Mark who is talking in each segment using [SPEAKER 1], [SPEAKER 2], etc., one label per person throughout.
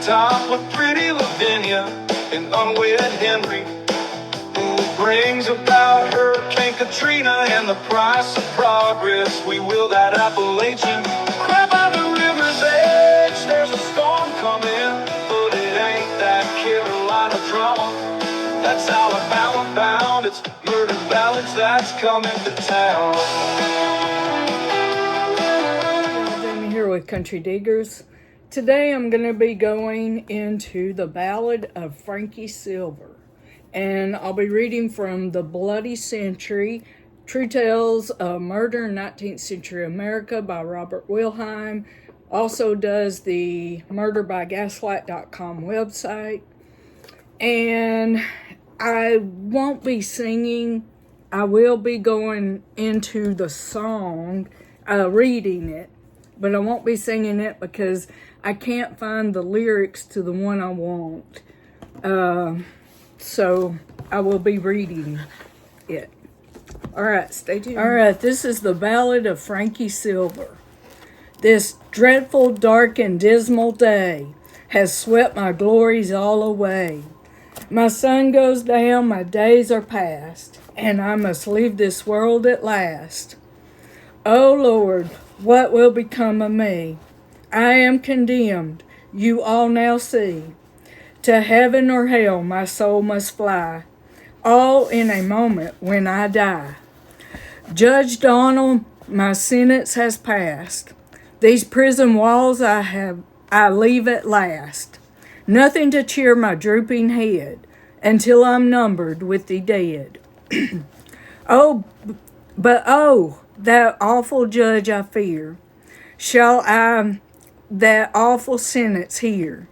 [SPEAKER 1] top with pretty Lavinia and unwed Henry, who brings about Hurricane Katrina and the price of progress. We will that Appalachian crab by the river's edge. There's a storm coming, but it ain't that Carolina drama. That's Alabama bound. It's murder ballads that's coming to town.
[SPEAKER 2] Jamie here with Country Diggers. Today I'm going to be going into the Ballad of Frankie Silver. And I'll be reading from The Bloody Century, True Tales of Murder in 19th Century America by Robert Wilhelm. Also does the murderbygaslight.com website. And I won't be singing. I will be going into the song, reading it. But I won't be singing it because I can't find the lyrics to the one I want. So I will be reading it. Alright, stay tuned. Alright, this is the Ballad of Frankie Silver. This dreadful, dark, and dismal day has swept my glories all away. My sun goes down, my days are past, and I must leave this world at last. Oh Lord, what will become of me? I am condemned, you all now see. To heaven or hell my soul must fly, all in a moment when I die. Judge Donald, my sentence has passed. These prison walls I leave at last. Nothing to cheer my drooping head until I'm numbered with the dead. Oh, that awful judge I fear. Shall I that awful sentence hear?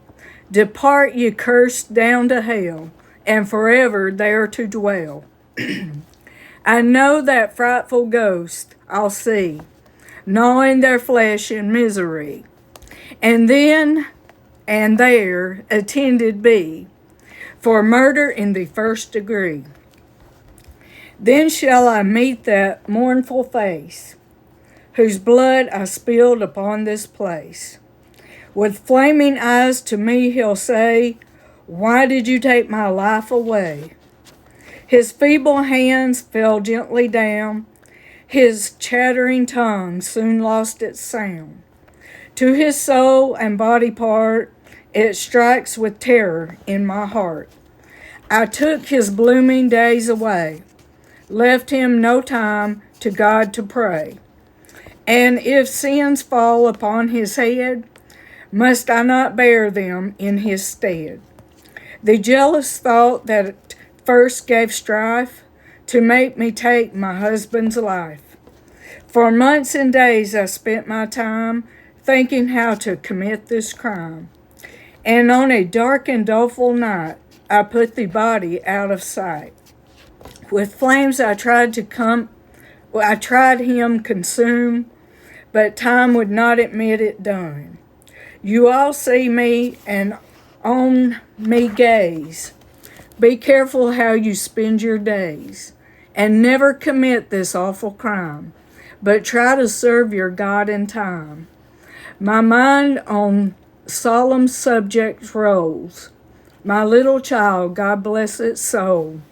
[SPEAKER 2] Depart, ye cursed, down to hell, and forever there to dwell. I know that frightful ghost I'll see, gnawing their flesh in misery, and then and there attended be for murder in the first degree. Then shall I meet that mournful face, whose blood I spilled upon this place. With flaming eyes to me he'll say, why did you take my life away? His feeble hands fell gently down, his chattering tongue soon lost its sound. To his soul and body part, it strikes with terror in my heart. I took his blooming days away, left him no time to God to pray. And if sins fall upon his head, must I not bear them in his stead? The jealous thought that first gave strife to make me take my husband's life. For months and days I spent my time thinking how to commit this crime. And on a dark and doleful night, I put the body out of sight. With flames I tried him consume, but time would not admit it done. You all see me and on me gaze. Be careful how you spend your days, and never commit this awful crime, but try to serve your God in time. My mind on solemn subjects rolls. My little child, God bless its soul.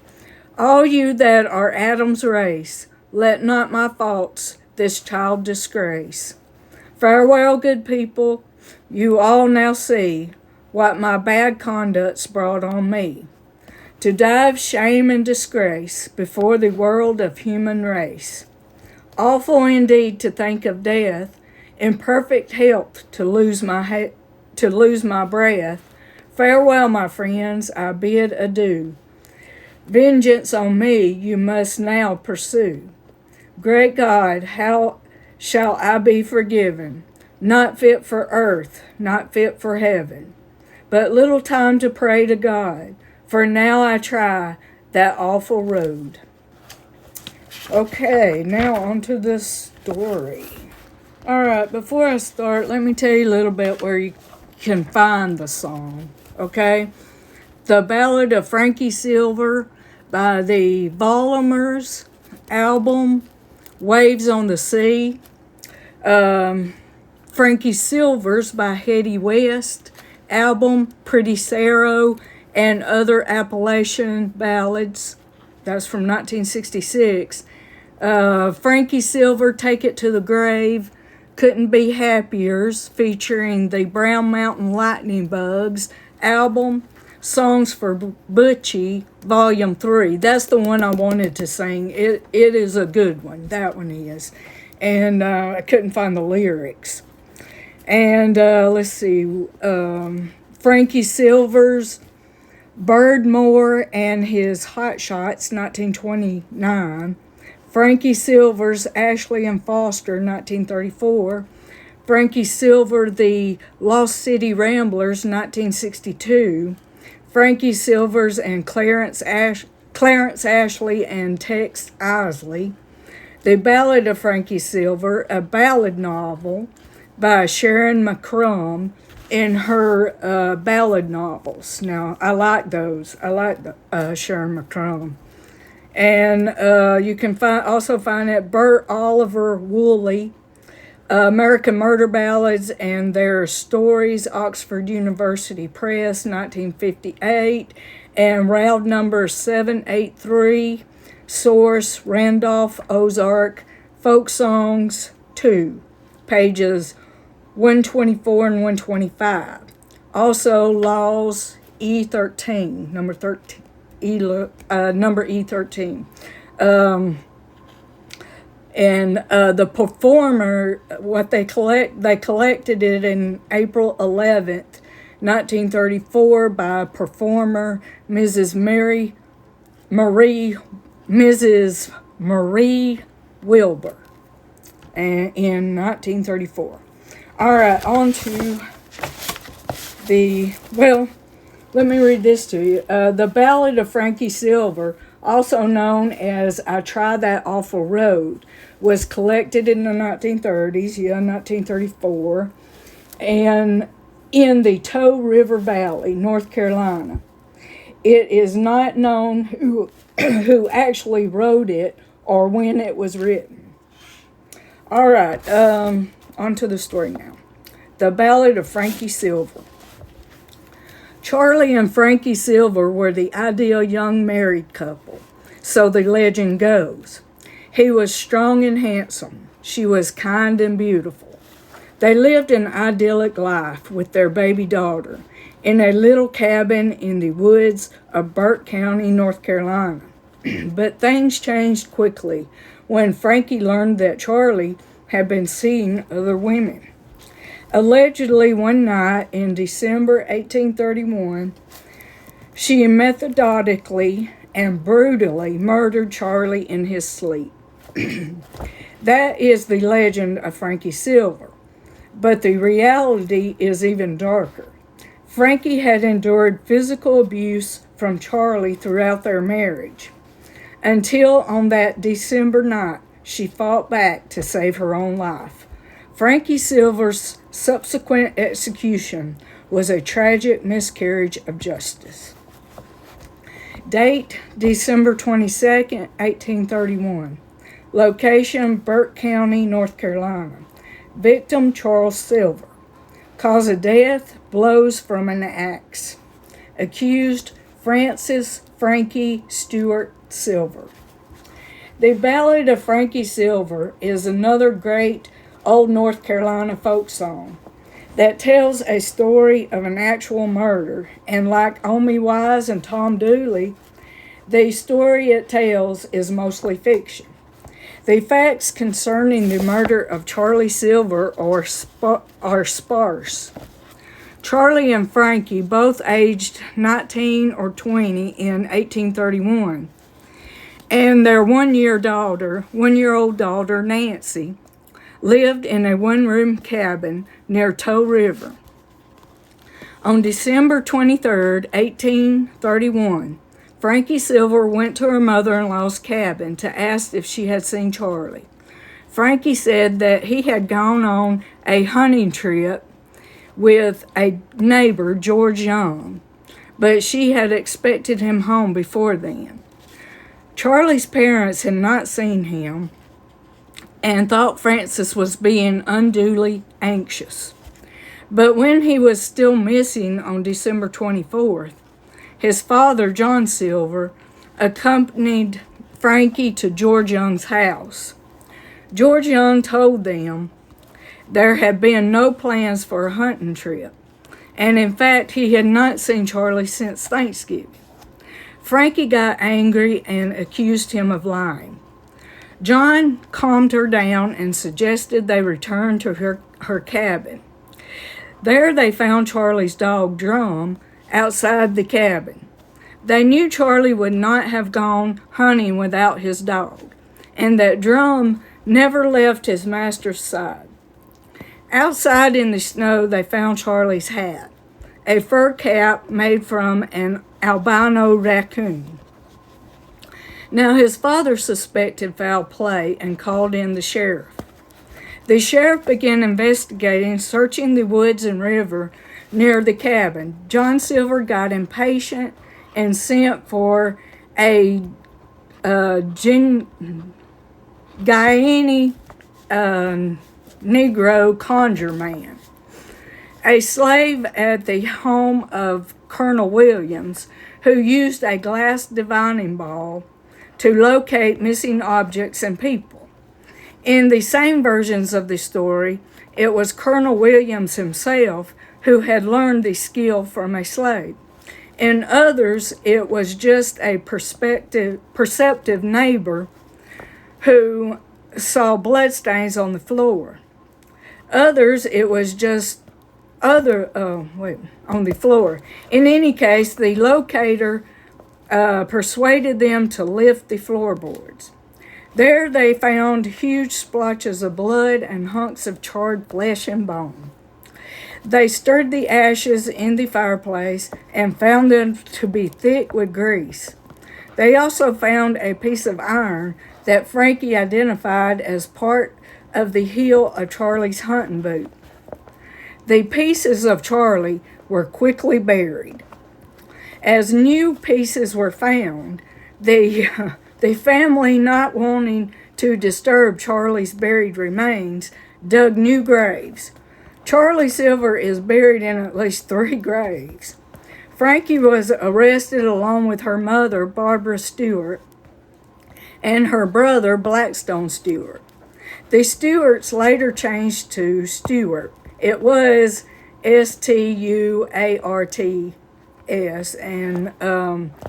[SPEAKER 2] All you that are Adam's race, let not my faults this child disgrace. Farewell, good people. You all now see what my bad conduct's brought on me. To die of shame and disgrace before the world of human race. Awful indeed to think of death, in perfect health to lose my breath. Farewell, my friends, I bid adieu. Vengeance on me you must now pursue. Great God, how shall I be forgiven? Not fit for earth, not fit for heaven. But little time to pray to God, for now I try that awful road. Okay, now on to the story. Alright, before I start, let me tell you a little bit where you can find the song. Okay? The Ballad of Frankie Silver by the Volumers album, Waves on the Sea. Frankie Silver's by Hetty West, album Pretty Sorrow and Other Appalachian Ballads. That's from 1966. Frankie Silver, Take It to the Grave, Couldn't Be Happiers, featuring the Brown Mountain Lightning Bugs album, Songs for Butchie, Volume 3. That's the one I wanted to sing. It is a good one. That one is. And I couldn't find the lyrics. And let's see. Frankie Silver's Birdmore and His Hot Shots, 1929. Frankie Silver's Ashley and Foster, 1934. Frankie Silver, The Lost City Ramblers, 1962. Frankie Silver's and Clarence Ashley and Tex Isley. The Ballad of Frankie Silver, a ballad novel by Sharon McCrum in her ballad novels. Now, I like those. I like Sharon McCrum. And you can also find it Burt Oliver Woolley, American Murder Ballads and Their Stories, Oxford University Press, 1958, and Roud number 783, source Randolph, Ozark, Folk Songs 2, pages 124 and 125. Also, Laws E13, number 13. Number E13. The performer, what they collected it in April 11th, 1934 by performer Mrs. Marie Wilber in 1934. All right, on to let me read this to you. The Ballad of Frankie Silver, also known as I Try That Awful Road, was collected in the 1930s, 1934, and in the Tow River Valley, North Carolina. It is not known who actually wrote it or when it was written. All right, on to the story now. The Ballad of Frankie Silver. Charlie and Frankie Silver were the ideal young married couple, so the legend goes. He was strong and handsome. She was kind and beautiful. They lived an idyllic life with their baby daughter in a little cabin in the woods of Burke County, North Carolina. But things changed quickly when Frankie learned that Charlie had been seeing other women. Allegedly, one night in December 1831, she methodically and brutally murdered Charlie in his sleep. That is the legend of Frankie Silver, but the reality is even darker. Frankie had endured physical abuse from Charlie throughout their marriage, until on that December night, she fought back to save her own life. Frankie Silver's subsequent execution was a tragic miscarriage of justice. Date, December 22nd, 1831. Location, Burke County, North Carolina. Victim, Charles Silver. Cause of death, blows from an axe. Accused, Francis Frankie Stewart Silver. The Ballad of Frankie Silver is another great old North Carolina folk song that tells a story of an actual murder, and like Omi Wise and Tom Dooley, the story it tells is mostly fiction. The facts concerning the murder of Charlie Silver are sparse. Charlie and Frankie, both aged 19 or 20 in 1831, and their one-year-old daughter, Nancy, lived in a one-room cabin near Tow River. On December 23, 1831, Frankie Silver went to her mother-in-law's cabin to ask if she had seen Charlie. Frankie said that he had gone on a hunting trip with a neighbor, George Young, but she had expected him home before then. Charlie's parents had not seen him and thought Francis was being unduly anxious. But when he was still missing on December 24th, his father, John Silver, accompanied Frankie to George Young's house. George Young told them there had been no plans for a hunting trip, and in fact, he had not seen Charlie since Thanksgiving. Frankie got angry and accused him of lying. John calmed her down and suggested they return to her cabin. There they found Charlie's dog, Drum, outside the cabin. They knew Charlie would not have gone hunting without his dog, and that Drum never left his master's side. Outside in the snow, they found Charlie's hat, a fur cap made from an albino raccoon. Now his father suspected foul play and called in the sheriff. The sheriff began investigating, searching the woods and river near the cabin. John Silver got impatient and sent for a Guyanese Negro conjure man, a slave at the home of Colonel Williams, who used a glass divining ball to locate missing objects and people. In the same versions of the story, it was Colonel Williams himself who had learned the skill from a slave. In others, it was just a perceptive neighbor who saw bloodstains on the floor. Others, it was just on the floor. In any case, the locator persuaded them to lift the floorboards. There they found huge splotches of blood and hunks of charred flesh and bone. They stirred the ashes in the fireplace and found them to be thick with grease. They also found a piece of iron that Frankie identified as part of the heel of Charlie's hunting boot. The pieces of Charlie were quickly buried. As new pieces were found, the family, not wanting to disturb Charlie's buried remains, dug new graves. Charlie Silver is buried in at least 3 graves. Frankie was arrested along with her mother, Barbara Stewart, and her brother, Blackstone Stewart. The Stewarts later changed to Stewart. It was Stuarts and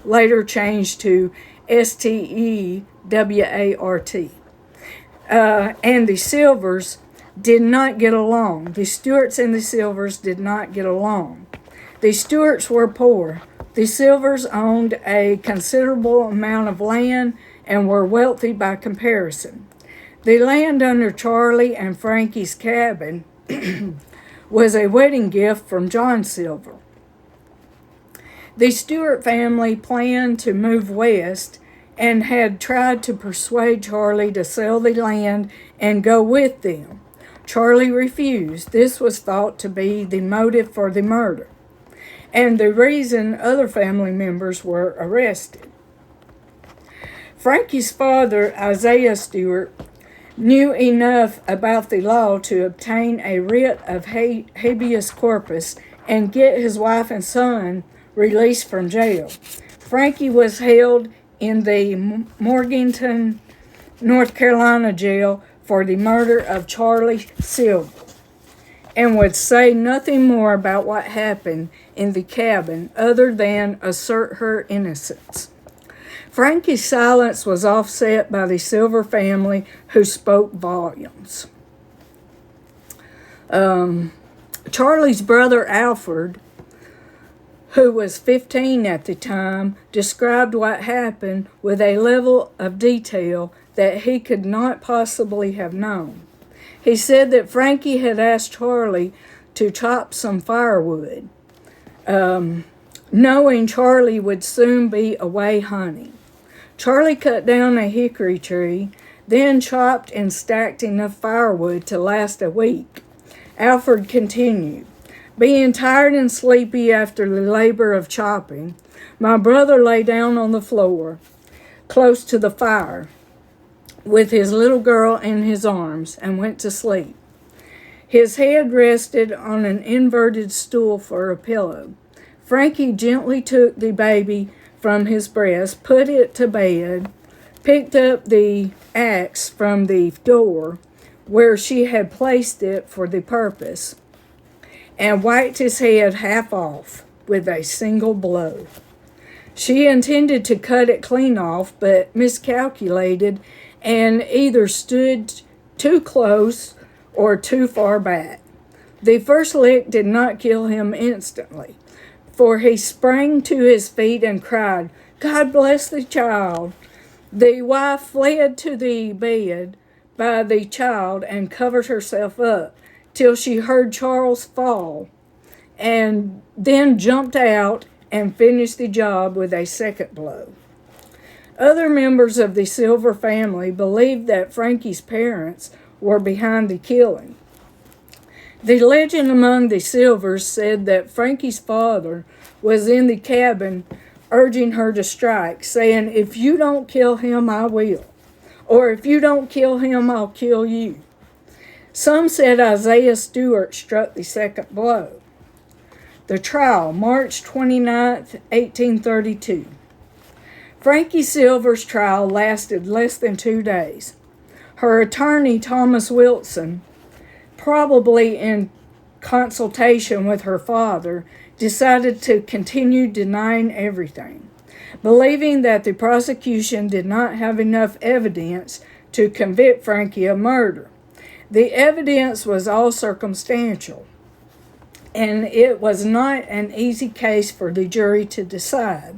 [SPEAKER 2] later changed to Stewart. And the Silvers did not get along. The Stewarts and the Silvers did not get along. The Stewarts were poor. The Silvers owned a considerable amount of land and were wealthy by comparison. The land under Charlie and Frankie's cabin was a wedding gift from John Silver. The Stewart family planned to move west and had tried to persuade Charlie to sell the land and go with them. Charlie refused. This was thought to be the motive for the murder, and the reason other family members were arrested. Frankie's father, Isaiah Stewart, knew enough about the law to obtain a writ of habeas corpus and get his wife and son released from jail. Frankie was held in the Morganton, North Carolina jail for the murder of Charlie Silver, and would say nothing more about what happened in the cabin other than assert her innocence. Frankie's silence was offset by the Silver family, who spoke volumes. Charlie's brother Alfred, who was 15 at the time, described what happened with a level of detail that he could not possibly have known. He said that Frankie had asked Charlie to chop some firewood, knowing Charlie would soon be away hunting. Charlie cut down a hickory tree, then chopped and stacked enough firewood to last a week. Alfred continued, "Being tired and sleepy after the labor of chopping, my brother lay down on the floor, close to the fire, with his little girl in his arms, and went to sleep. His head rested on an inverted stool for a pillow. Frankie gently took the baby from his breast, put it to bed, picked up the axe from the door where she had placed it for the purpose, and whacked his head half off with a single blow. She intended to cut it clean off, but miscalculated and either stood too close or too far back. The first lick did not kill him instantly, for he sprang to his feet and cried, "God bless the child." The wife fled to the bed by the child and covered herself up till she heard Charles fall, and then jumped out and finished the job with a second blow. Other members of the Silver family believed that Frankie's parents were behind the killing. The legend among the Silvers said that Frankie's father was in the cabin urging her to strike, saying, "If you don't kill him, I will. Or if you don't kill him, I'll kill you." Some said Isaiah Stewart struck the second blow. The trial, March 29th, 1832. Frankie Silver's trial lasted less than 2 days. Her attorney, Thomas Wilson, probably in consultation with her father, decided to continue denying everything, believing that the prosecution did not have enough evidence to convict Frankie of murder. The evidence was all circumstantial, and it was not an easy case for the jury to decide.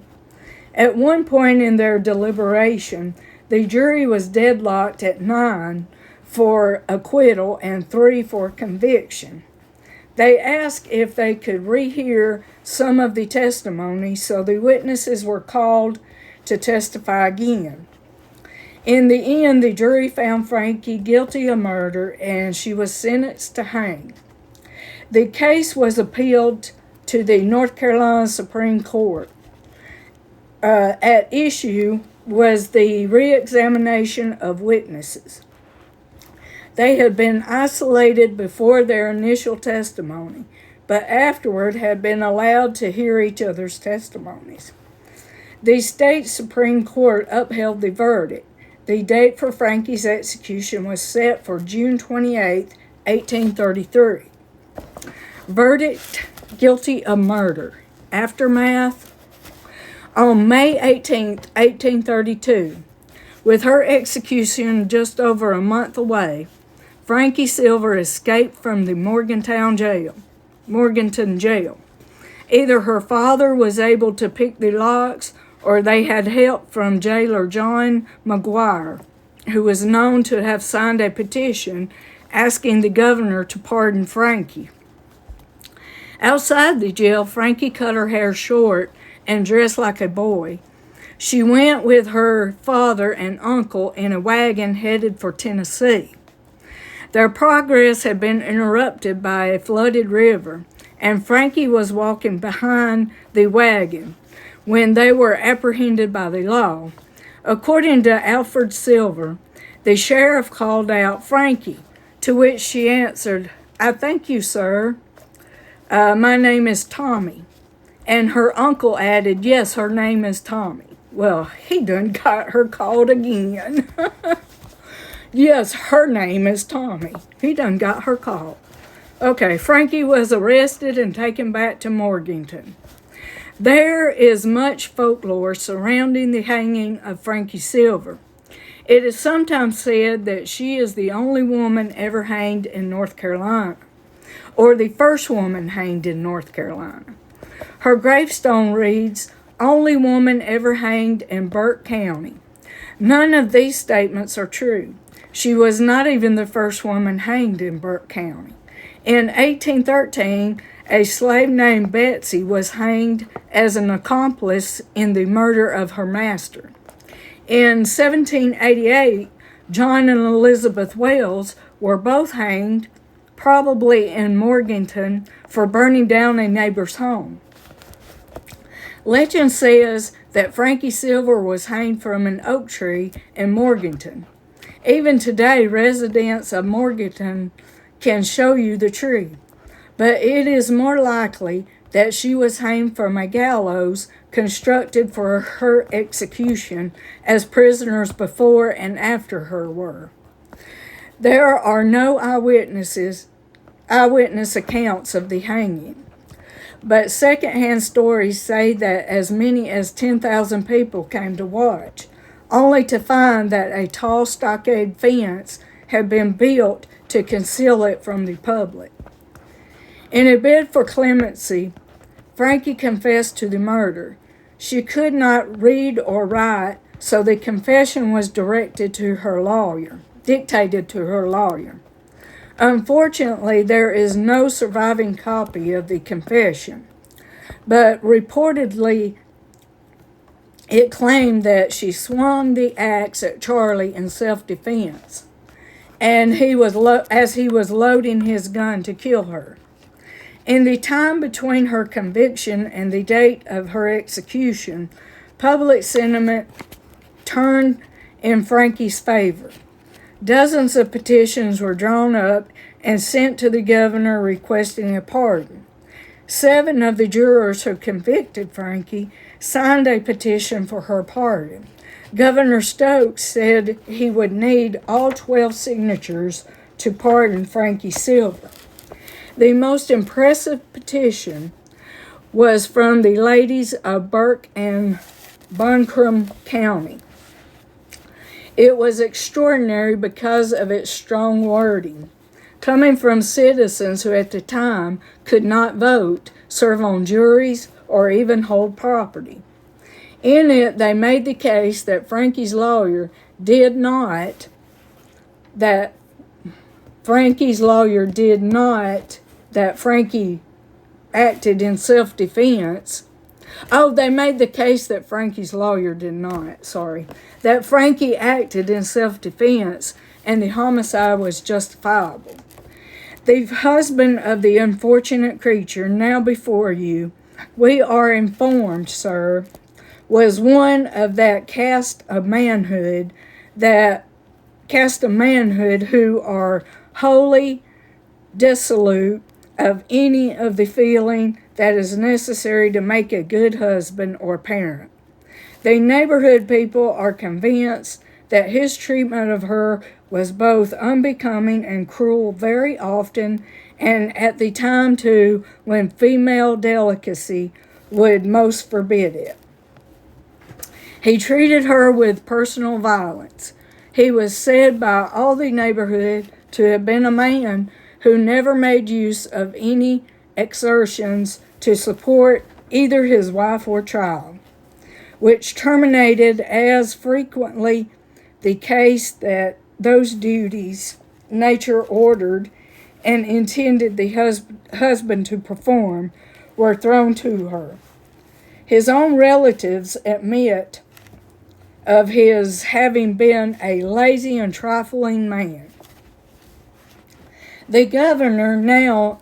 [SPEAKER 2] At one point in their deliberation, the jury was deadlocked at 9 for acquittal and 3 for conviction. They asked if they could rehear some of the testimony, so the witnesses were called to testify again. In the end, the jury found Frankie guilty of murder, and she was sentenced to hang. The case was appealed to the North Carolina Supreme Court. At issue was the re-examination of witnesses. They had been isolated before their initial testimony, but afterward had been allowed to hear each other's testimonies. The state Supreme Court upheld the verdict. The date for Frankie's execution was set for June 28, 1833. Verdict: guilty of murder. Aftermath: on May 18, 1832, with her execution just over a month away, Frankie Silver escaped from the Morganton jail. Either her father was able to pick the locks, or they had help from jailer John McGuire, who was known to have signed a petition asking the governor to pardon Frankie. Outside the jail, Frankie cut her hair short and dressed like a boy. She went with her father and uncle in a wagon headed for Tennessee. Their progress had been interrupted by a flooded river, and Frankie was walking behind the wagon when they were apprehended by the law. According to Alfred Silver, the sheriff called out, "Frankie," to which she answered, "I thank you, sir. My name is Tommy." And her uncle added, "Yes, her name is Tommy." Well, he done got her called again. Yes, her name is Tommy. He done got her called. Okay, Frankie was arrested and taken back to Morganton. There is much folklore surrounding the hanging of Frankie Silver. It is sometimes said that she is the only woman ever hanged in North Carolina, or the first woman hanged in North Carolina. Her gravestone reads, "Only woman ever hanged in Burke County." None of these statements are true. She was not even the first woman hanged in Burke County. In 1813, a slave named Betsy was hanged as an accomplice in the murder of her master. In 1788, John and Elizabeth Wells were both hanged, probably in Morganton, for burning down a neighbor's home. Legend says that Frankie Silver was hanged from an oak tree in Morganton. Even today, residents of Morganton can show you the tree, but it is more likely that she was hanged from a gallows constructed for her execution, as prisoners before and after her were. There are no eyewitness accounts of the hanging, but secondhand stories say that as many as 10,000 people came to watch, only to find that a tall stockade fence had been built to conceal it from the public. In a bid for clemency, Frankie confessed to the murder. She could not read or write, so the confession was dictated to her lawyer. Unfortunately, there is no surviving copy of the confession, but reportedly it claimed that she swung the axe at Charlie in self-defense, and as he was loading his gun to kill her. In the time between her conviction and the date of her execution, public sentiment turned in Frankie's favor. Dozens of petitions were drawn up and sent to the governor requesting a pardon. 7 of the jurors who convicted Frankie signed a petition for her pardon. Governor Stokes said he would need all 12 signatures to pardon Frankie Silver. The most impressive petition was from the ladies of Burke and Burke County. It was extraordinary because of its strong wording, coming from citizens who at the time could not vote, serve on juries, or even hold property. In it, they made the case that Frankie's lawyer did not that Frankie acted in self-defense. They made the case that Frankie's lawyer did not, that Frankie acted in self-defense and the homicide was justifiable. The husband of the unfortunate creature now before you, we are informed, sir, was one of that caste of manhood who are wholly dissolute of any of the feeling that is necessary to make a good husband or parent. The neighborhood people are convinced that his treatment of her was both unbecoming and cruel very often, and at the time too when female delicacy would most forbid it. He treated her with personal violence. He was said by all the neighborhood to have been a man who never made use of any exertions to support either his wife or child, which terminated as frequently the case that those duties nature ordered and intended the husband to perform were thrown to her. His own relatives admit of his having been a lazy and trifling man. The governor, now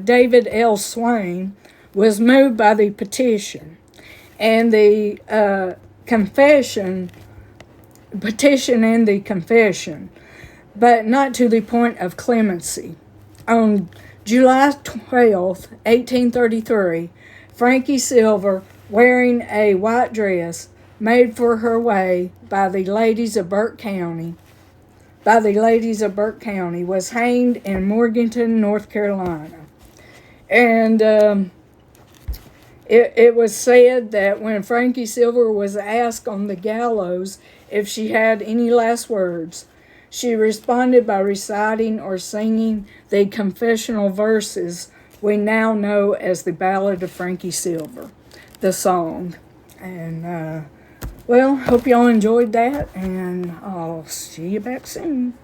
[SPEAKER 2] David L. Swain, was moved by the petition and the petition and the confession, but not to the point of clemency. On July 12, 1833, Frankie Silver, wearing a white dress, made for her way by the ladies of Burke County, was hanged in Morganton, North Carolina. And it was said that when Frankie Silver was asked on the gallows if she had any last words, she responded by reciting or singing the confessional verses we now know as the Ballad of Frankie Silver, the song. And, hope y'all enjoyed that, and I'll see you back soon.